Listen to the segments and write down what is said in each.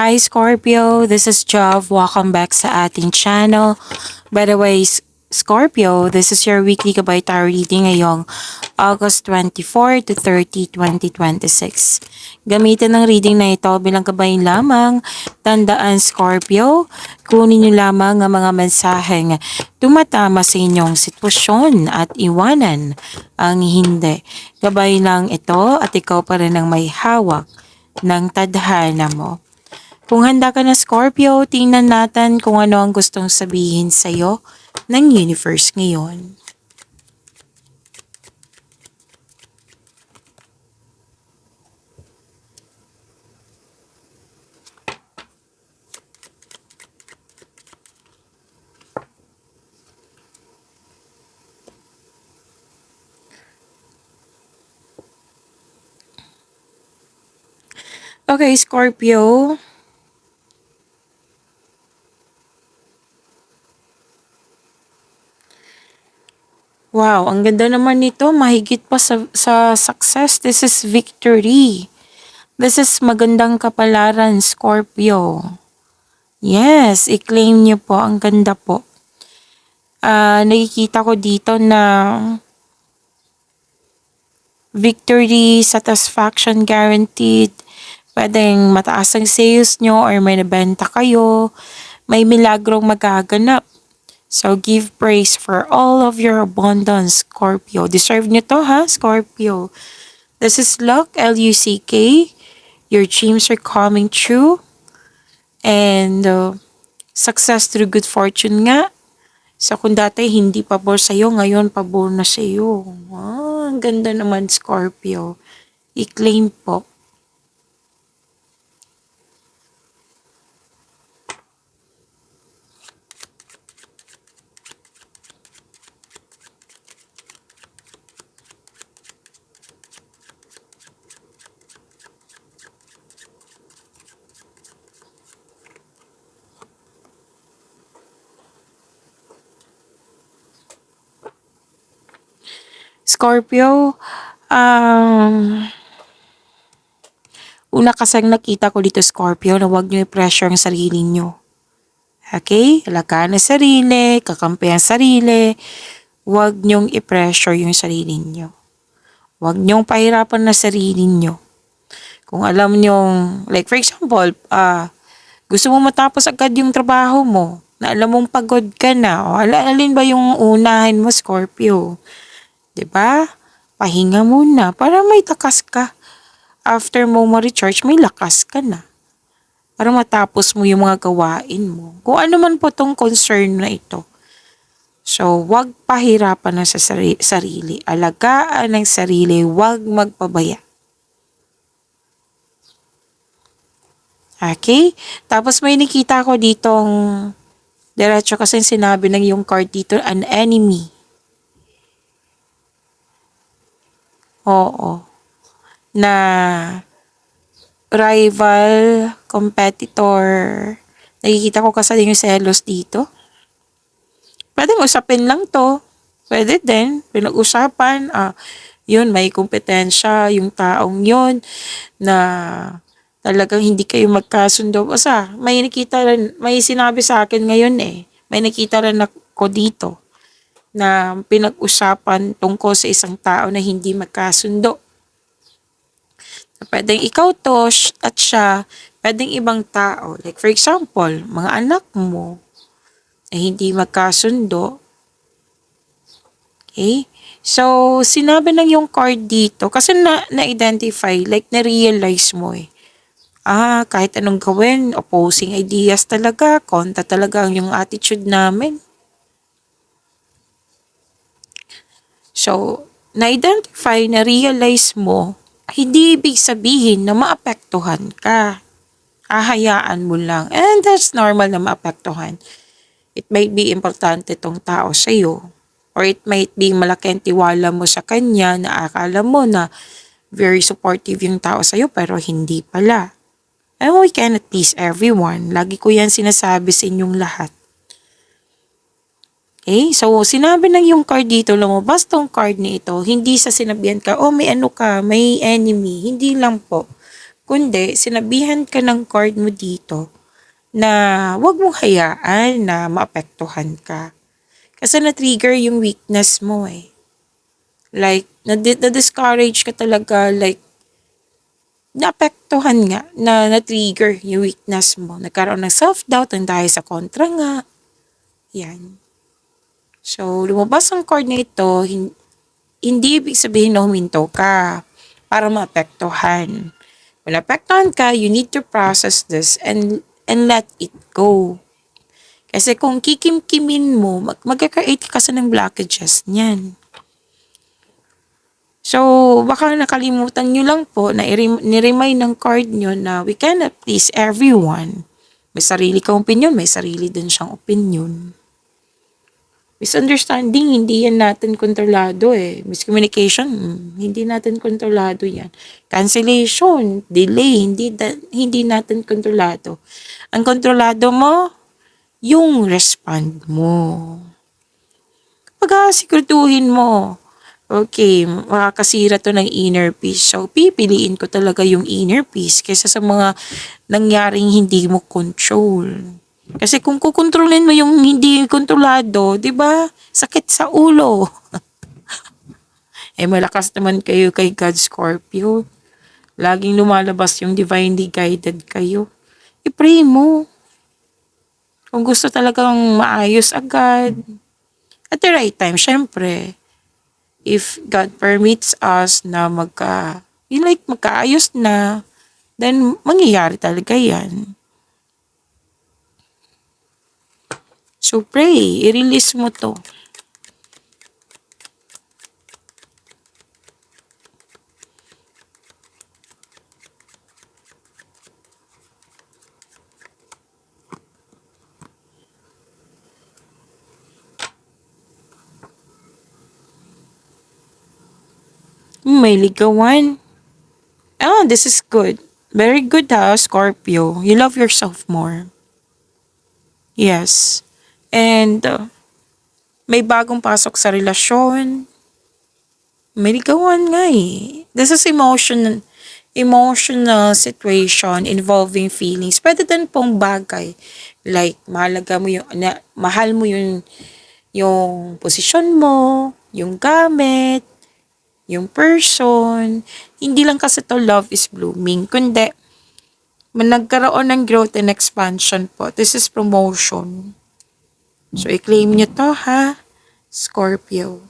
Hi Scorpio, this is Jov. Welcome back sa ating channel. By the way, Scorpio, this is your weekly Gabay Tarot reading ngayong August 24 to 30, 2026. Gamitin ng reading na ito bilang gabay lamang. Tandaan Scorpio, kunin niyo lamang ang mga mensaheng tumatama sa inyong sitwasyon at iwanan ang hindi. Gabay lang ito at ikaw pa rin ang may hawak ng tadhana mo. Kung handa ka na Scorpio, tingnan natin kung ano ang gustong sabihin sa'yo ng universe ngayon. Okay, Scorpio. Wow, ang ganda naman nito. Mahigit pa sa success. This is victory. This is magandang kapalaran, Scorpio. Yes, i-claim niyo po. Ang ganda po. Nakikita ko dito na victory, satisfaction guaranteed. Pwedeng mataas ang sales nyo or may nabenta kayo. May milagrong magaganap. So, give praise for all of your abundance, Scorpio. Deserve nyo to, ha, Scorpio? This is luck, L-U-C-K. Your dreams are coming true. And success through good fortune nga. So, kung dati hindi pabor sa'yo, ngayon pabor na sa'yo. Ang ganda naman, Scorpio. I-claim po. Scorpio, una kasing nakita ko dito, Scorpio, na huwag nyo i-pressure ang sarili nyo. Okay? Alagaan ang sarili, kakampi ang sarili. Huwag nyong i-pressure yung sarili nyo. Huwag nyong pahirapan na sarili nyo. Kung alam nyong, like for example, gusto mo matapos agad yung trabaho mo, na alam mong pagod ka na, o alin ba yung unahin mo, Scorpio? 'Di ba? Pahinga muna para may takas ka. After mo ma-recharge, may lakas ka na. Para matapos mo yung mga gawain mo. Kung ano man po tong concern na ito. So, wag pahirapan na sa sarili. Alagaan ng sarili, wag magpabaya. Okay? Tapos may nakita ko ditong diretso kasi sinabi ng yung card dito, an enemy. Oo. Na rival, competitor. Nakikita ko kasi yung selos dito. Pwedeng usapin lang to. Pwede din. Pinag-usapan. Yun, may kompetensya yung taong yun na talagang hindi kayo magkasundo. Basta, may nakita rin, may sinabi sa akin ngayon eh. May nakita rin ako dito na pinag-usapan tungkol sa isang tao na hindi magkasundo. Pwedeng ikaw to at siya, pwedeng ibang tao. Like for example, mga anak mo na hindi magkasundo. Okay? So, sinabi ng yung card dito, kasi na-identify, like na-realize mo eh. Kahit anong gawin, opposing ideas talaga, kontra talaga ang yung attitude namin. So, na-identify, na-realize mo, hindi ibig sabihin na maapektuhan ka. Hahayaan mo lang. And that's normal na maapektuhan. It might be importante tong tao sa'yo. Or it might be malaki ang tiwala mo sa kanya na akala mo na very supportive yung tao sa'yo pero hindi pala. And we cannot please everyone. Lagi ko yan sinasabi sa inyong lahat. Okay? So, sinabi ng yung card dito, lumabas tong card na ito, hindi sa sinabihan ka, may ano ka, may enemy. Hindi lang po. Kundi, sinabihan ka ng card mo dito na wag mong hayaan na maapektuhan ka. Kasi na-trigger yung weakness mo eh. Like, na-discourage ka talaga, like, naapektuhan nga, na-trigger yung weakness mo. Nagkaroon ng self-doubt ang dahil sa kontra nga. Yan. So, lumabas ang card na ito, hindi ibig sabihin na huminto ka para maapektuhan. When naapektuhan ka, you need to process this and let it go. Kasi kung kikim-kimin mo, magkaka-create ka kasi ng blockages niyan. So, baka nakalimutan nyo lang po na niremind ng card nyo na we cannot please everyone. May sarili kang opinion, may sarili din siyang opinion. Misunderstanding, hindi yan natin kontrolado eh. Miscommunication, hindi natin kontrolado yan. Cancellation, delay, hindi natin kontrolado. Ang kontrolado mo, yung respond mo. Kapag siguraduhin mo, okay, makakasira to ng inner peace. So, pipiliin ko talaga yung inner peace kaysa sa mga nangyaring hindi mo control. Kasi kung kukontrolin mo yung hindi kontrolado, di ba? Sakit sa ulo. Malakas naman kayo kay God Scorpio. Laging lumalabas yung divinely guided kayo. I-pray mo. Kung gusto talagang maayos agad. At the right time, syempre, if God permits us na magkaayos na, then mangyayari talaga yan. So pray, i-release mo to. May ligawan. Oh, this is good. Very good ha, Scorpio. You love yourself more. Yes. And may bagong pasok sa relasyon. May ligawan nga eh. This is emotional situation involving feelings. Pwede din pong bagay. Like, mahal mo yung posisyon mo, yung gamit, yung person. Hindi lang kasi to love is blooming, kundi nagkaroon ng growth and expansion po. This is promotion. So, i-claim nyo to ha, Scorpio.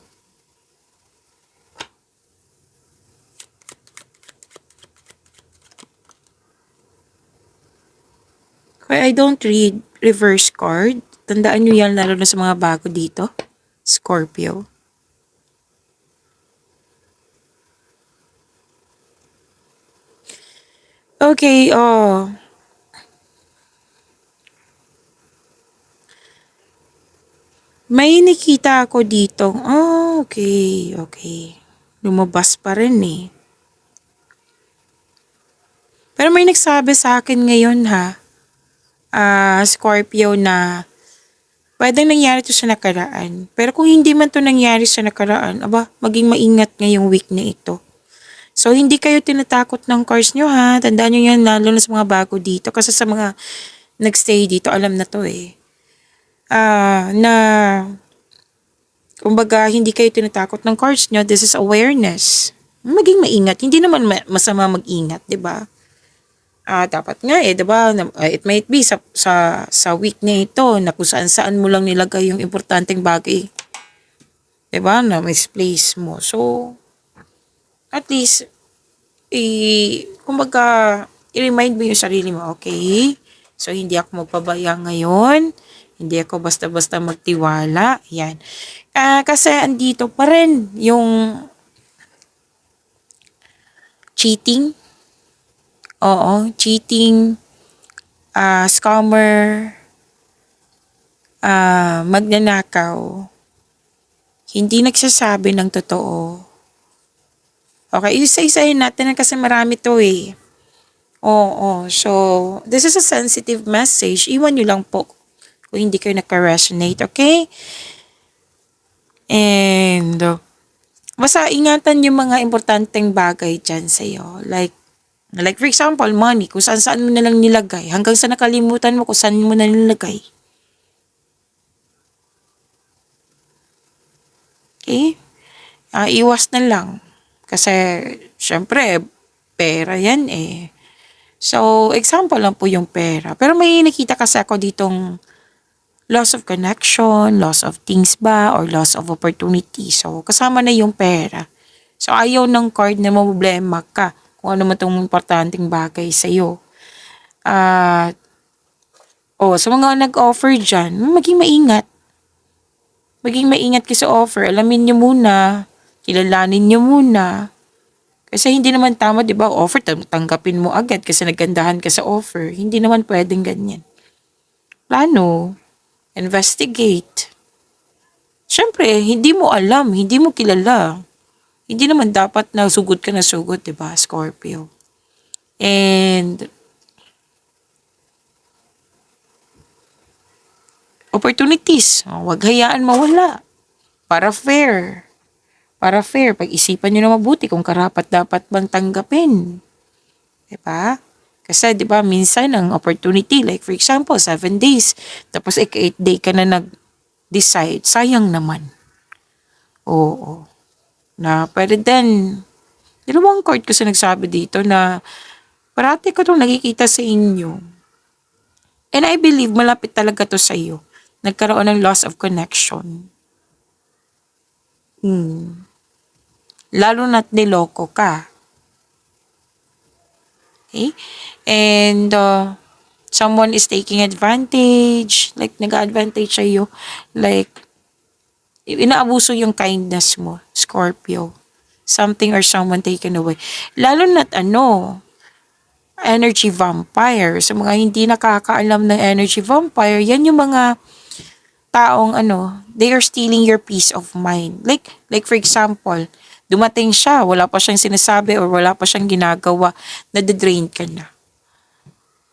Kaya I don't read reverse card. Tandaan nyo yan lalo na sa mga bago dito, Scorpio. Okay, may nakita ako dito. Okay. Lumabas pa rin eh. Pero may nagsabi sa akin ngayon ha, Scorpio, na pwedeng nangyari to sa nakaraan. Pero kung hindi man to nangyari sa nakaraan, maging maingat ngayong week na ito. So, hindi kayo tinatakot ng cards nyo ha. Tandaan nyo yan, lalo na sa mga bago dito. Kasi sa mga nagstay dito, alam na to eh. Kumbaga, hindi kayo tinatakot ng cards nyo. This is awareness. Maging maingat. Hindi naman masama mag-ingat, di ba? Dapat nga di ba? It might be sa week na ito na kung saan mo lang nilagay yung importanteng bagay. Di ba? Na misplace mo. So, at least, kumbaga, i-remind mo yung sarili mo, okay? So, hindi ako magpabaya ngayon. Hindi ako basta-basta magtiwala. Yan. Kasi andito pa rin yung cheating. Oo, cheating, scammer, magnanakaw. Hindi nagsasabi ng totoo. Okay, isa-isahin natin kasi marami to eh. Oo, so this is a sensitive message. Iwan nyo lang po kung hindi kayo naka-resonate, okay? And basta ingatan yung mga importanteng bagay dyan sa'yo. Like, Like for example, money, kung saan-saan mo na lang nilagay, hanggang sa nakalimutan mo kung saan mo na nilagay. Okay? Iwas na lang. Kasi, syempre, pera yan eh. So, example lang po yung pera. Pero may nakita kasi ako ditong loss of connection, loss of things ba, or loss of opportunity. So, kasama na yung pera. So, ayaw ng card na problema ka kung ano man itong importanteng bagay sa'yo. At, sa mga nag-offer dyan, maging maingat. Maging maingat ka sa offer. Alamin nyo muna. Kilalanin nyo muna. Kasi hindi naman tama, di ba? Offer, tanggapin mo agad kasi naggandahan ka sa offer. Hindi naman pwedeng ganyan. Plano. Investigate. Siyempre, hindi mo alam, hindi mo kilala. Hindi naman dapat na sugod ka na sugod, di ba, Scorpio? And, opportunities. Huwag hayaan mawala. Para fair. Para fair. Pag-isipan nyo na mabuti kung karapat dapat bang tanggapin. Di ba? Kasi, di ba, minsan ang opportunity, like for example, 7 days, tapos 8 day ka na nag-decide, sayang naman. Oo. Na pwede din, dalawang court kasi nagsabi dito na parati ko itong nakikita sa inyo. And I believe malapit talaga to sa iyo. Nagkaroon ng loss of connection. Lalo na't niloko ka. Okay? And someone is taking advantage, like nag-advantage sa iyo, like inaabuso yung kindness mo, Scorpio. Something or someone taken away. Lalo na't energy vampire. Sa mga hindi nakakaalam ng energy vampire, yan yung mga taong they are stealing your peace of mind. Like for example, dumating siya, wala pa siyang sinasabi or wala pa siyang ginagawa, nade-drain ka na.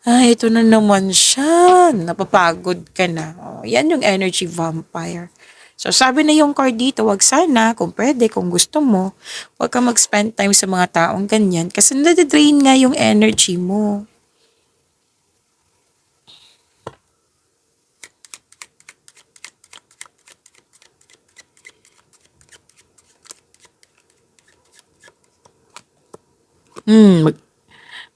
Ito na naman siya. Napapagod ka na. Yan yung energy vampire. So, sabi na yung card dito, wag sana, kung pwede, kung gusto mo, wag ka mag-spend time sa mga taong ganyan kasi nade-drain nga yung energy mo.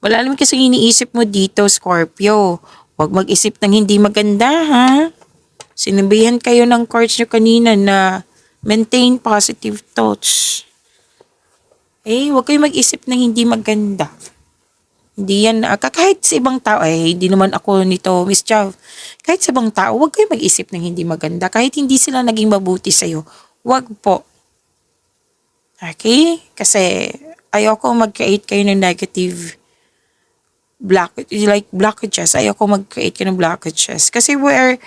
Wala naman kasi iniisip mo dito, Scorpio. Huwag mag-isip ng hindi maganda, ha? Sinabihan kayo ng cards nyo kanina na maintain positive thoughts. Huwag kayo mag-isip ng hindi maganda. Hindi yan, kahit sa ibang tao, hindi naman ako nito, Miss Chow. Kahit sa ibang tao, huwag kayo mag-isip ng hindi maganda. Kahit hindi sila naging mabuti sa'yo, huwag po. Okay? Kasi ayoko mag-create kayo ng negative blockages. Ayoko mag-create kayo ng blockages. Kasi we're,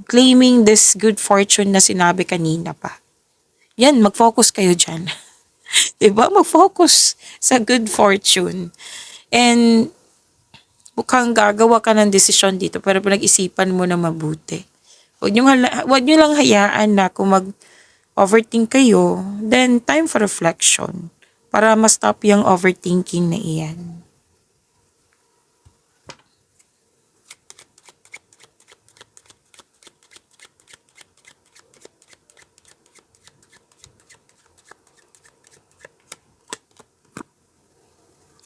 claiming this good fortune na sinabi kanina pa. Yan, mag-focus kayo dyan. Diba? Mag-focus sa good fortune. And, mukhang gagawa ka ng desisyon dito pero pinag-isipan mo na mabuti. Huwag nyo lang hayaan na kung mag-overthink kayo, then time for reflection para ma-stop yung overthinking na iyan.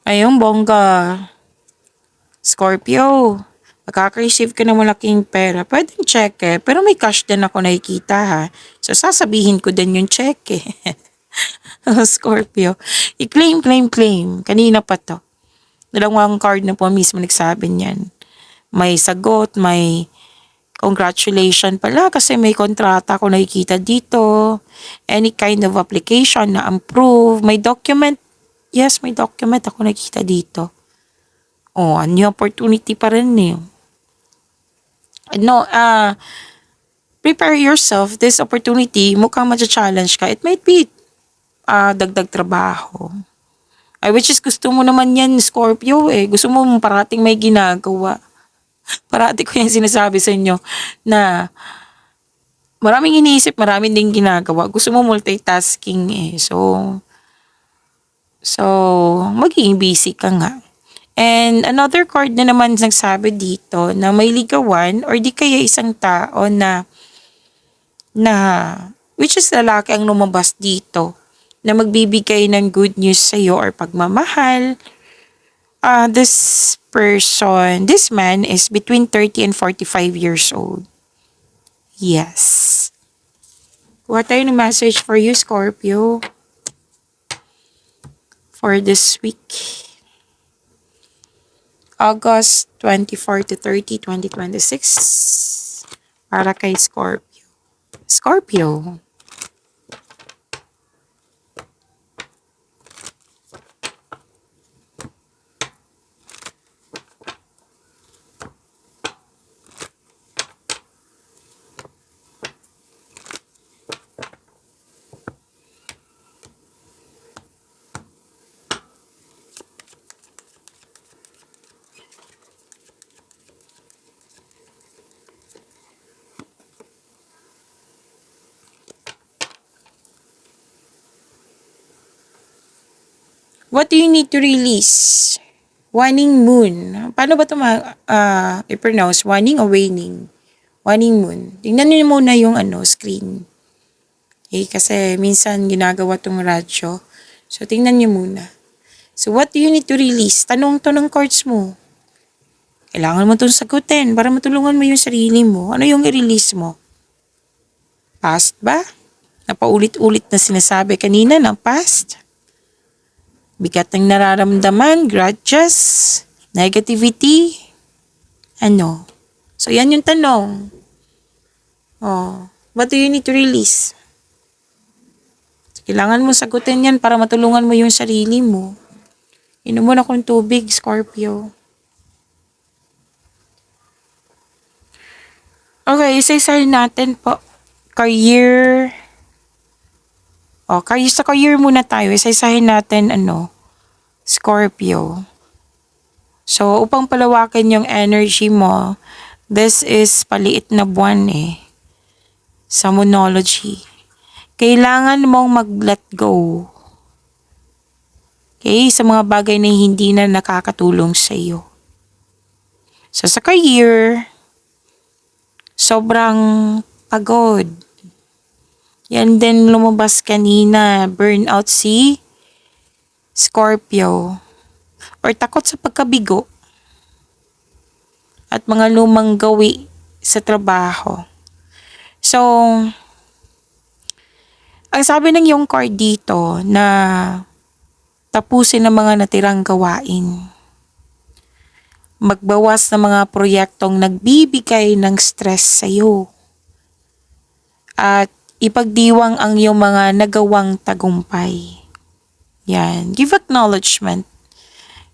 Ayun, bongga. Scorpio, makaka-receive ka ng malaking pera. Pwedeng check pero may cash din ako nakikita ha. So, sasabihin ko din yung check Scorpio, i-claim. Kanina pa to. Dalawang card na po mismo nagsabi niyan. May sagot, may congratulations pala kasi may kontrata ako nakikita dito. Any kind of application na approve. May document. Yes, may document ako nakikita dito. A new opportunity pa rin eh. Prepare yourself. This opportunity, mukhang ma-challenge ka. It might be dagdag trabaho. Which is gusto mo naman yan, Scorpio Gusto mo parating may ginagawa. Parati ko yan sinasabi sa inyo na maraming iniisip, maraming ding ginagawa. Gusto mo multitasking So, So, magiging busy ka nga. And another card na naman nagsabi dito na may ligawan or di kaya isang tao na which is lalaki ang lumabas dito na magbibigay ng good news sa iyo or pagmamahal. This man is between 30 and 45 years old. Yes. What tayo ng message for you, Scorpio? For this week. August 24 to 30, 2026. Para kay Scorpio. Scorpio. What do you need to release? Waning moon. Paano ba ito i-pronounce? Waning o waning? Waning moon. Tingnan niyo muna yung screen. Okay, kasi minsan ginagawa tong radyo. So, tingnan niyo muna. So, what do you need to release? Tanong to ng cards mo. Kailangan mo itong sagutin para matulungan mo yung sarili mo. Ano yung i-release mo? Past ba? Napaulit-ulit na sinasabi kanina ng past? Bigat ng nararamdaman, grudges, negativity, ano? So, yan yung tanong. What do you need to release? Kailangan mo sagutin yan para matulungan mo yung sarili mo. Inom mo na kung tubig, Scorpio. Okay, isa-isahin natin po. Career. Sa career muna tayo. Isa-isahin natin, Scorpio. So, upang palawakin yung energy mo, this is paliit na buwan sa Moonology. Kailangan mong mag-let go. Okay? Sa mga bagay na hindi na nakakatulong sa iyo. So, sa career, sobrang pagod. Yan din lumabas kanina, burnout si Scorpio. Or takot sa pagkabigo. At mga lumang gawi sa trabaho. So, ang sabi ng yung card dito na tapusin ang mga natirang gawain. Magbawas ng mga proyektong nagbibigay ng stress sa iyo. At ipagdiwang ang iyong mga nagawang tagumpay. Yan. Give acknowledgement.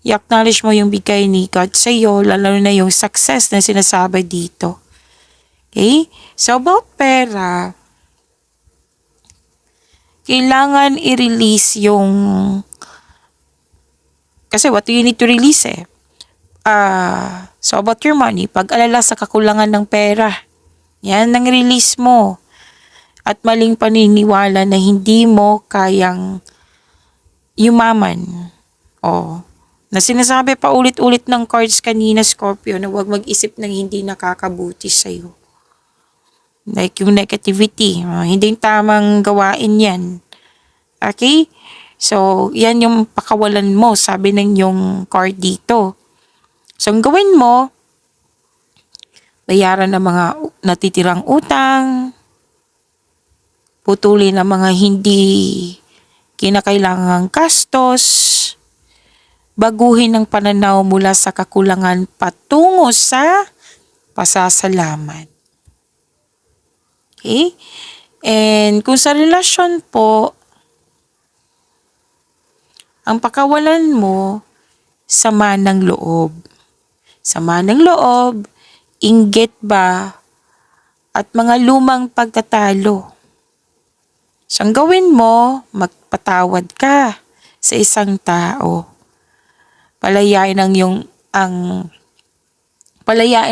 I-acknowledge mo yung bigay ni God sa iyo, lalo na yung success na sinasabi dito. Okay? So, about pera, kailangan i-release yung kasi what do you need to release so about your money, pag-alala sa kakulangan ng pera, yan ang release mo. At maling paniniwala na hindi mo kayang yumaman. Na sinasabi pa ulit-ulit ng cards kanina, Scorpio, na huwag mag-isip ng hindi nakakabuti sa'yo. Like yung negativity, hindi tamang gawain yan. Okay? So, yan yung pakawalan mo, sabi ng yung card dito. So, ang gawin mo, bayaran ng mga natitirang utang, putulin ang mga hindi kinakailangang gastos, baguhin ang pananaw mula sa kakulangan patungo sa pasasalamat. Okay? And kung sa relasyon po, ang pakawalan mo, sama ng loob. Sama ng loob, inggit ba, at mga lumang pagtatalo. So, ang gawin mo, magpatawad ka sa isang tao. Palayain ang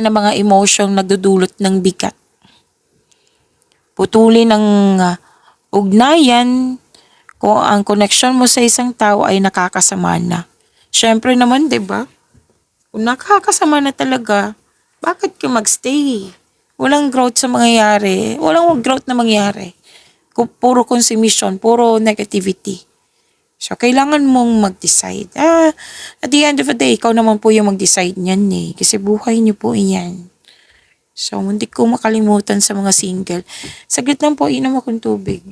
mga emosyong nagdudulot ng bigat. Putulin ang ugnayan Kung ang connection mo sa isang tao ay nakakasama na. Syempre naman, 'di ba? Kung nakakasama na talaga, bakit ka magstay? Walang growth sa mangyayari. Walang growth na mangyayari. Kung puro consumption, puro negativity. So, kailangan mong mag-decide. At the end of the day, ikaw naman po yung mag-decide niyan eh. Kasi buhay niyo po iyan. So, hindi ko makalimutan sa mga single. Saglit lang po, inom akong tubig.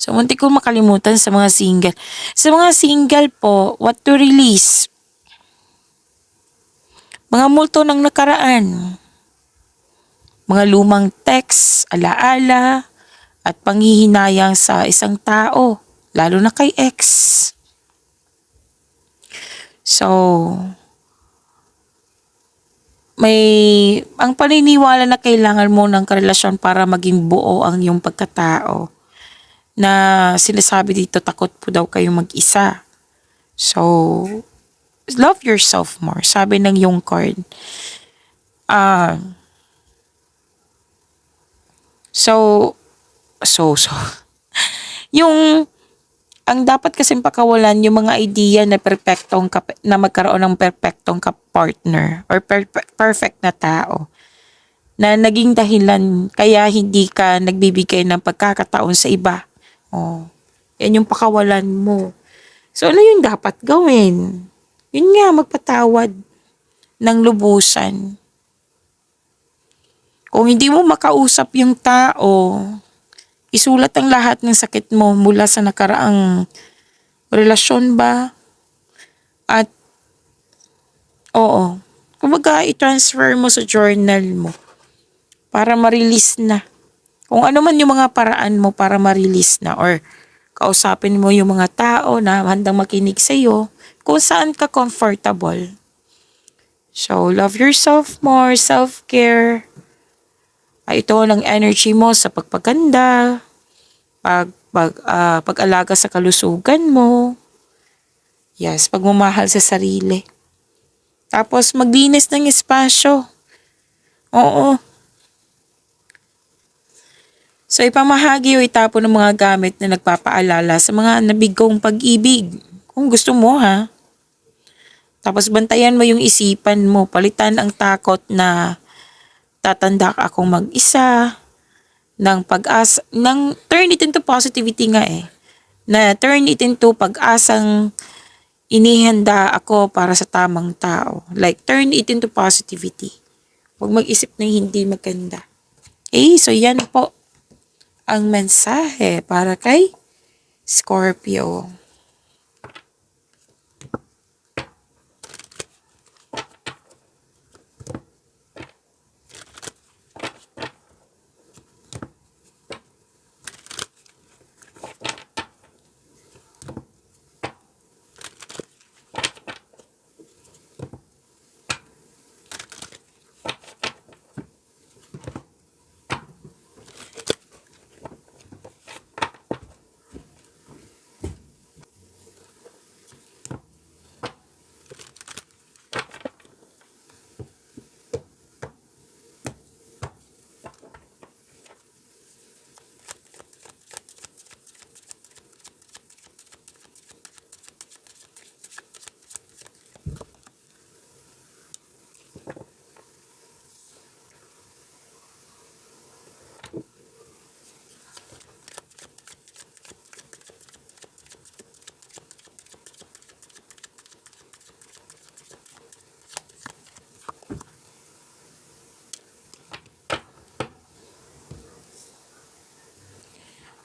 So, muntik ko makalimutan sa mga single. Sa mga single po, what to release? Mga multo ng nakaraan. Mga lumang text, alaala, at panghihinayang sa isang tao, lalo na kay ex. So, ang paniniwala na kailangan mo ng karelasyon para maging buo ang iyong pagkatao. Na sinasabi dito, takot po daw kayo mag-isa. So, love yourself more. Sabi ng yung card. So, yung, ang dapat kasing pakawalan yung mga idea na na magkaroon ng perfectong partner or perfect na tao na naging dahilan kaya hindi ka nagbibigay ng pagkakataon sa iba. Oh, yan yung pakawalan mo. So, ano yung dapat gawin? Yun nga, magpatawad ng lubusan. Kung hindi mo makausap yung tao, isulat ang lahat ng sakit mo mula sa nakaraang relasyon ba? At, kumbaga i-transfer mo sa journal mo para ma-release na. Kung ano man yung mga paraan mo para ma-release na or kausapin mo yung mga tao na handang makinig sa'yo kung saan ka comfortable. So, love yourself more, self-care. Ito ng energy mo sa pagpaganda, pag-alaga sa kalusugan mo. Yes, pagmamahal sa sarili. Tapos, maglinis ng espasyo. Oo. So, ipamahagi o itapon ng mga gamit na nagpapaalala sa mga nabigong pag-ibig. Kung gusto mo ha. Tapos, bantayan mo yung isipan mo. Palitan ang takot na tatanda akong mag-isa. Turn it into positivity nga eh. Na turn it into pag-asang inihanda ako para sa tamang tao. Like, turn it into positivity. Huwag mag-isip na hindi maganda. So yan po ang mensahe para kay Scorpio.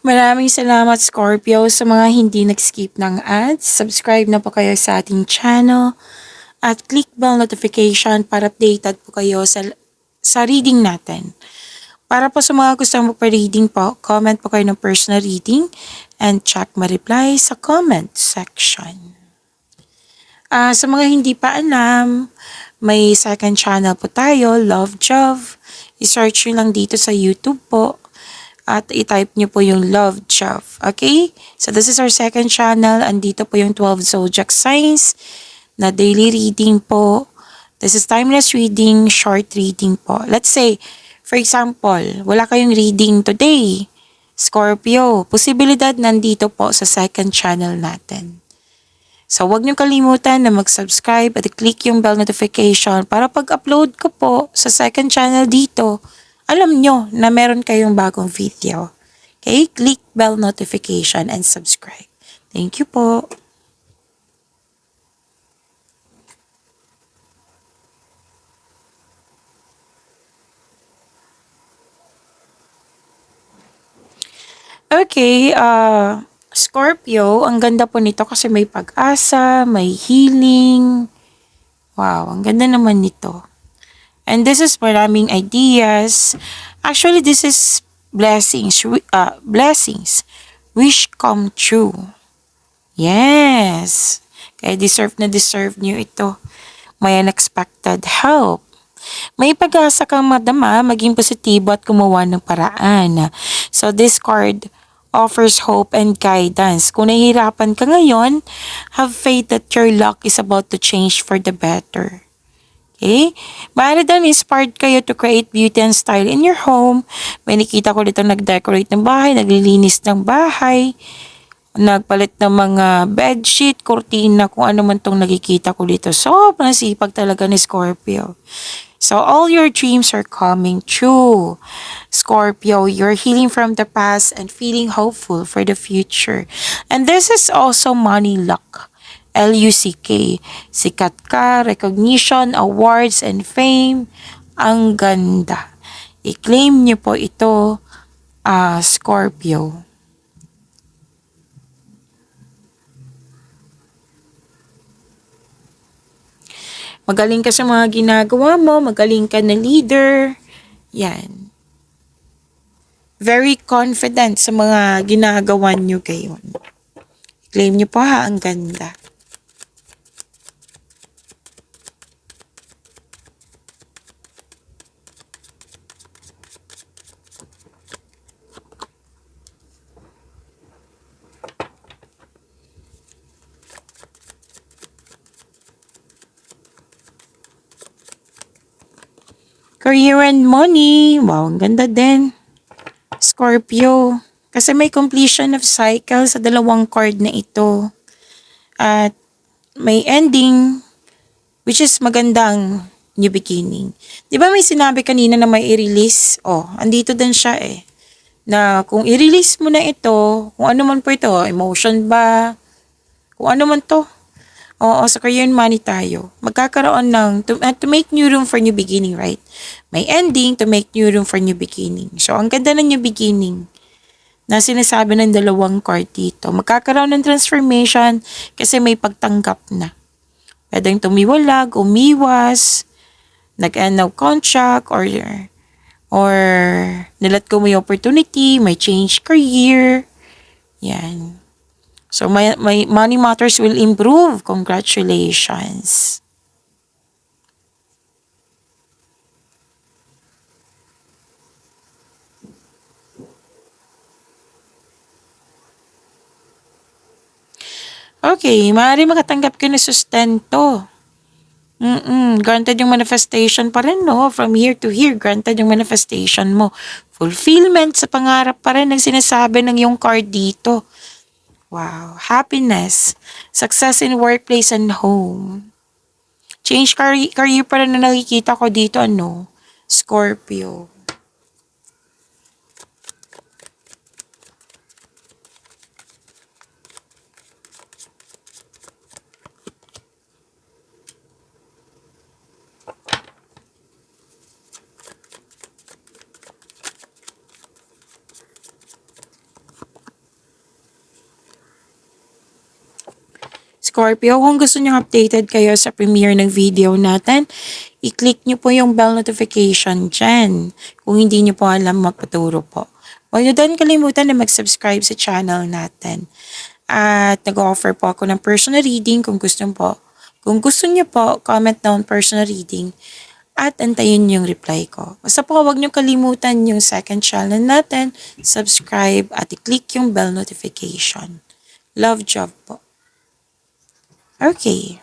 Maraming salamat Scorpio sa mga hindi nag-skip ng ads. Subscribe na po kayo sa ating channel at click bell notification para updated po kayo sa reading natin. Para po sa mga gusto mo pa reading po, comment po kayo ng personal reading and check ma-reply sa comment section. Sa mga hindi pa alam, may second channel po tayo, Love Jove. I-search nyo lang dito sa YouTube po. At i-type nyo po yung Love Jove. Okay? So this is our second channel. Andito po yung 12 zodiac signs na daily reading po This is timeless reading, short reading po. Let's say, for example, wala kayong reading today, Scorpio, posibilidad nandito po sa second channel natin. So, huwag niyo kalimutan na mag-subscribe at i-click yung bell notification para pag-upload ko po sa second channel dito, alam nyo na meron kayong bagong video. Okay? Click bell notification and subscribe. Thank you po. Okay, Scorpio, ang ganda po nito kasi may pag-asa, may healing. Wow, ang ganda naman nito. And this is maraming ideas. Actually, this is blessings. Blessings. Wish come true. Yes. Kaya deserve na deserve niyo ito. May unexpected help. May pag-asa kang madama, maging positibo at gumawa ng paraan. So this card offers hope and guidance. Kung nahihirapan ka ngayon, have faith that your luck is about to change for the better. Okay? Maaari din inspired kayo to create beauty and style in your home. May nakita ko dito nag-decorate ng bahay, naglilinis ng bahay, nagpalit ng mga bedsheet, kurtina, kung ano man tong nakikita ko dito. Sobrang sipag talaga ni Scorpio. So all your dreams are coming true. Scorpio, you're healing from the past and feeling hopeful for the future. And this is also money luck. LUCK. Sikat ka, recognition, awards, and fame. Ang ganda. I-claim niyo po ito, Scorpio. Magaling ka sa mga ginagawa mo, magaling ka na leader. Yan. Very confident sa mga ginagawa nyo ngayon. Claim nyo po ha, ang ganda. Career and money. Wow, ang ganda din. Scorpio. Kasi may completion of cycle sa dalawang card na ito. At may ending, which is magandang new beginning. Di ba may sinabi kanina na may i-release? Oh, andito din siya eh. Na kung i-release mo na ito, kung ano man po ito, emotion ba, kung ano man to, oo, sa career and money tayo. Magkakaroon ng, to make new room for new beginning, right? May ending to make new room for new beginning. So, ang ganda ng new beginning na sinasabi ng dalawang card dito. Magkakaroon ng transformation kasi may pagtanggap na. Pwedeng tumiwalag, umiwas, nag-end of contract, or nilat ko mo yung opportunity, may change career. Yan. So, my money matters will improve. Congratulations. Okay, maaari makatanggap ka ng sustento. Granted yung manifestation pa rin, no? From here to here, granted yung manifestation mo. Fulfillment sa pangarap pa rin ang sinasabi ng yung card dito. Wow. Happiness. Success in workplace and home. Change career pa rin na nakikita ko dito, ano? Scorpio. Scorpio, kung gusto nyo updated kayo sa premiere ng video natin, i-click nyo po yung bell notification dyan. Kung hindi nyo po alam, magpaturo po. Huwag nyo din kalimutan na mag-subscribe sa channel natin. At nag-offer po ako ng personal reading kung gusto po. Kung gusto nyo po, comment down personal reading at antayin yung reply ko. Basta po, huwag nyo kalimutan yung second channel natin, subscribe at i-click yung bell notification. Love, job po. Okay.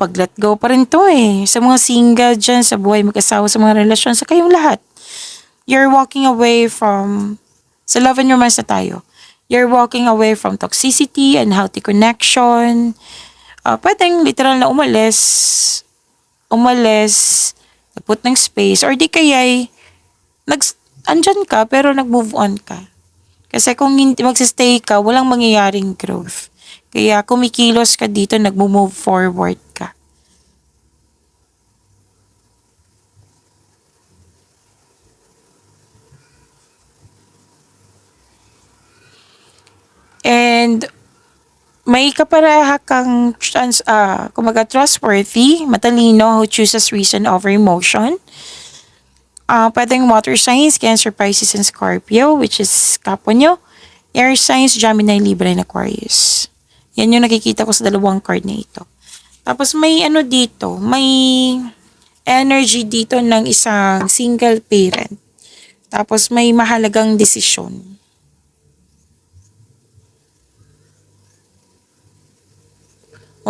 Pag let go pa rin to eh. Sa mga single dyan, sa buhay mag-asawa, sa mga relasyon, sa kayong lahat. You're walking away from, sa love and romance na tayo. You're walking away from toxicity, unhealthy connection. Pwedeng literal na umalis, nagput ng space, or di kaya'y andyan ka pero nag-move on ka. Kasi kung hindi magsistay ka, walang mangyayaring growth. Kaya kumikilos ka dito, nag-move forward ka. And may kaparaha kang trustworthy, matalino, who chooses reason over emotion. Pwedeng water signs, Cancer, Pisces, and Scorpio, which is kapwa nyo. Air signs, Gemini, Libra, and Aquarius. Yan yung nakikita ko sa dalawang card na ito. Tapos may dito, may energy dito ng isang single parent. Tapos may mahalagang desisyon.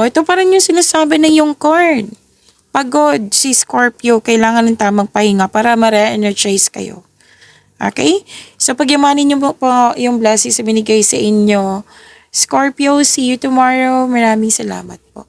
Ito pa rin yung sinasabi ng yung card. Pagod si Scorpio, kailangan ng tamang pahinga para ma-re-energize kayo. Okay? So, pagyamanin nyo po yung blessings na binigay sa inyo. Scorpio, see you tomorrow. Maraming salamat po.